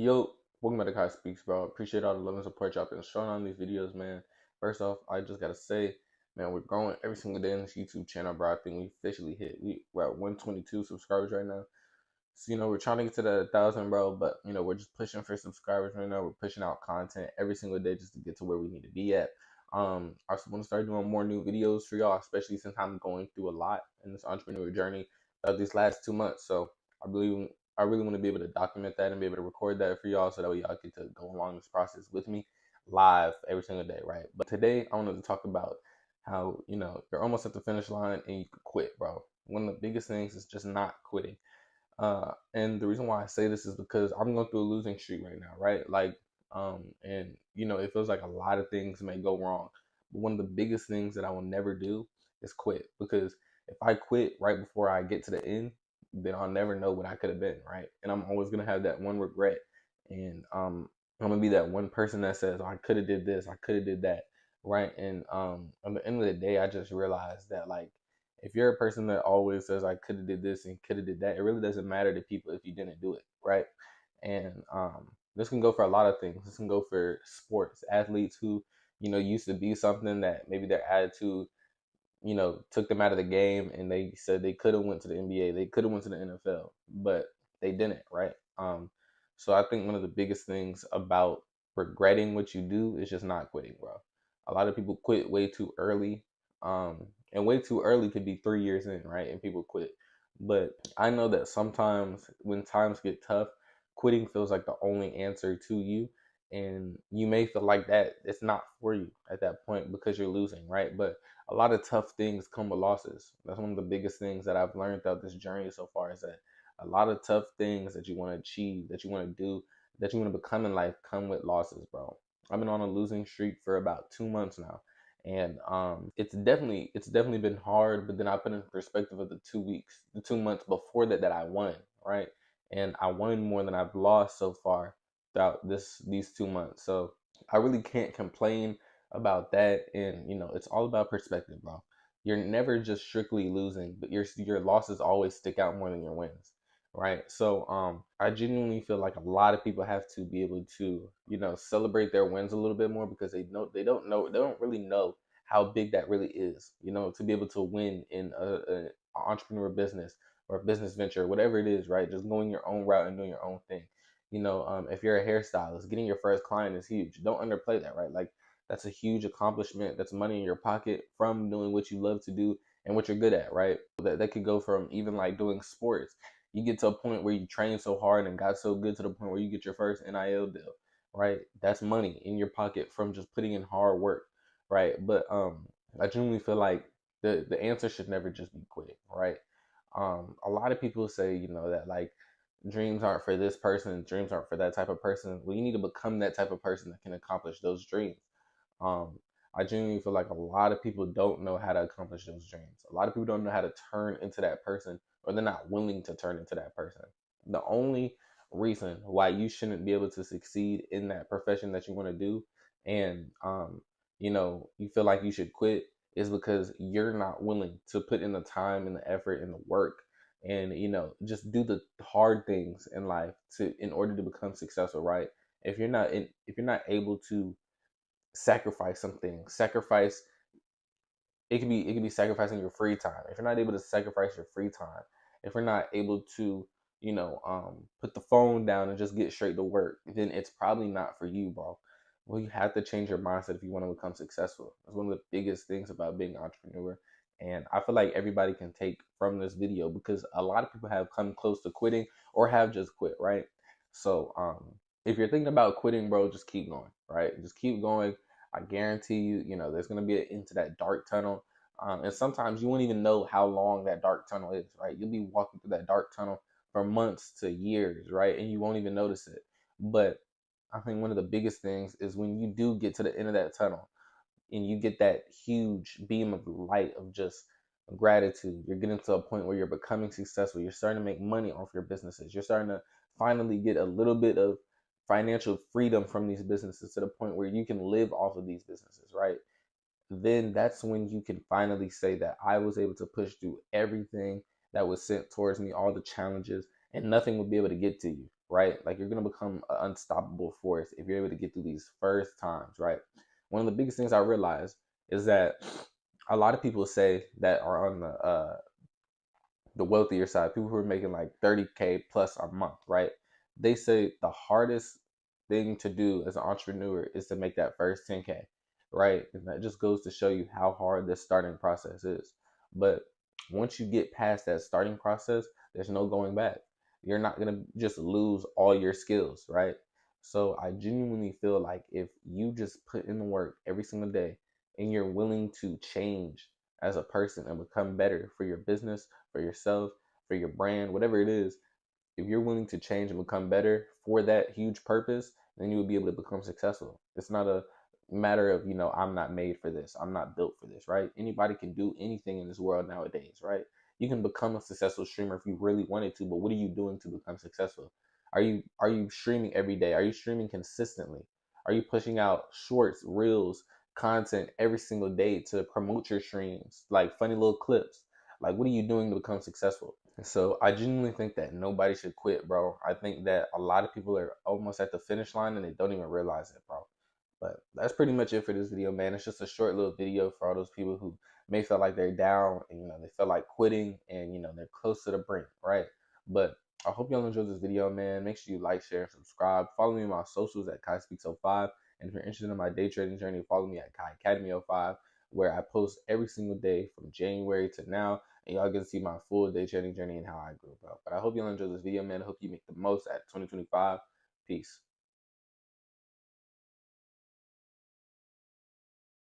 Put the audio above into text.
Yo, welcome back to Kai Speaks, bro. Appreciate all the love and support y'all been showing on these videos, man. First off, I just gotta say, man, we're growing every single day on this YouTube channel, bro. I think we officially we're at 122 subscribers right now. So, we're trying to get to that 1,000, bro, but, we're just pushing for subscribers right now. We're pushing out content every single day just to get to where we need to be at. I just want to start doing more new videos for y'all, especially since I'm going through a lot in this entrepreneur journey these last 2 months. So I really want to be able to document that and be able to record that for y'all so that way y'all get to go along this process with me live every single day, right? But today I wanted to talk about how, you're almost at the finish line and you could quit, bro. One of the biggest things is just not quitting. And the reason why I say this is because I'm going through a losing streak right now, right? And it feels like a lot of things may go wrong. But one of the biggest things that I will never do is quit, because if I quit right before I get to the end, then I'll never know what I could have been, right? And I'm always gonna have that one regret, and I'm gonna be that one person that says, oh, I could have did this, I could have did that, right? And at the end of the day, I just realized that, like, if you're a person that always says I could have did this and could have did that, it really doesn't matter to people if you didn't do it, right? And this can go for a lot of things. This can go for sports athletes who used to be something that maybe their attitude took them out of the game, and they said they could have went to the NBA, they could have went to the NFL, but they didn't, right? So I think one of the biggest things about regretting what you do is just not quitting, bro. A lot of people quit way too early, and way too early could be 3 years in, right? And people quit. But I know that sometimes when times get tough, quitting feels like the only answer to you, and you may feel like that it's not for you at that point because you're losing, right? But a lot of tough things come with losses. That's one of the biggest things that I've learned throughout this journey so far, is that a lot of tough things that you want to achieve, that you want to do, that you want to become in life come with losses, bro. I've been on a losing streak for about 2 months now. And it's definitely been hard, but then I put in perspective of the 2 months before that I won, right? And I won more than I've lost so far throughout these 2 months. So I really can't complain about that. And it's all about perspective, bro. You're never just strictly losing, but your losses always stick out more than your wins, right? So I genuinely feel like a lot of people have to be able to celebrate their wins a little bit more, because they don't really know how big that really is, to be able to win in a entrepreneur business or a business venture, whatever it is, right? Just going your own route and doing your own thing. If you're a hairstylist, getting your first client is huge. Don't underplay that, right? Like, that's a huge accomplishment. That's money in your pocket from doing what you love to do and what you're good at, right? That could go from even like doing sports. You get to a point where you train so hard and got so good to the point where you get your first NIL deal, right? That's money in your pocket from just putting in hard work, right? But I genuinely feel like the answer should never just be quitting, right? A lot of people say, that, like, dreams aren't for this person, dreams aren't for that type of person. Well, you need to become that type of person that can accomplish those dreams. Um, I genuinely feel like a lot of people don't know how to accomplish those dreams. A lot of people don't know how to turn into that person, or they're not willing to turn into that person. The only reason why you shouldn't be able to succeed in that profession that you want to do, and you feel like you should quit, is because you're not willing to put in the time and the effort and the work, and just do the hard things in life to in order to become successful, right? If you're not able to sacrifice something, sacrifice, it could be sacrificing your free time. If you're not able to sacrifice your free time, if you're not able to put the phone down and just get straight to work, then it's probably not for you, bro. Well, you have to change your mindset if you want to become successful. That's one of the biggest things about being an entrepreneur. And I feel like everybody can take from this video, because a lot of people have come close to quitting or have just quit, right? So if you're thinking about quitting, bro, just keep going, right? Just keep going. I guarantee you, there's going to be into that dark tunnel. And sometimes you won't even know how long that dark tunnel is, right? You'll be walking through that dark tunnel for months to years, right? And you won't even notice it. But I think one of the biggest things is when you do get to the end of that tunnel and you get that huge beam of light of just gratitude. You're getting to a point where you're becoming successful. You're starting to make money off your businesses. You're starting to finally get a little bit of financial freedom from these businesses, to the point where you can live off of these businesses, right? Then that's when you can finally say that I was able to push through everything that was sent towards me, all the challenges, and nothing would be able to get to you, right? Like you're gonna become an unstoppable force if you're able to get through these first times, right? One of the biggest things I realized is that a lot of people say that are on the wealthier side, people who are making like 30K plus a month, right? They say the hardest thing to do as an entrepreneur is to make that first 10K, right? And that just goes to show you how hard this starting process is. But once you get past that starting process, there's no going back. You're not going to just lose all your skills, right? So I genuinely feel like if you just put in the work every single day and you're willing to change as a person and become better for your business, for yourself, for your brand, whatever it is, if you're willing to change and become better for that huge purpose, then you will be able to become successful. It's not a matter of, I'm not made for this. I'm not built for this, right? Anybody can do anything in this world nowadays, right? You can become a successful streamer if you really wanted to, but what are you doing to become successful? Are you streaming every day? Are you streaming consistently? Are you pushing out shorts, reels, content every single day to promote your streams, like funny little clips? Like, what are you doing to become successful? So I genuinely think that nobody should quit, bro. I think that a lot of people are almost at the finish line and they don't even realize it, bro. But that's pretty much it for this video, man. It's just a short little video for all those people who may feel like they're down and, they feel like quitting and, they're close to the brink, right? But I hope y'all enjoyed this video, man. Make sure you like, share, and subscribe. Follow me on my socials at Kai Speaks 05. And if you're interested in my day trading journey, follow me at Kai Academy 05, where I post every single day from January to now, and y'all get to see my full day trading journey and how I grew up. But I hope y'all enjoy this video, man. I hope you make the most at 2025. Peace.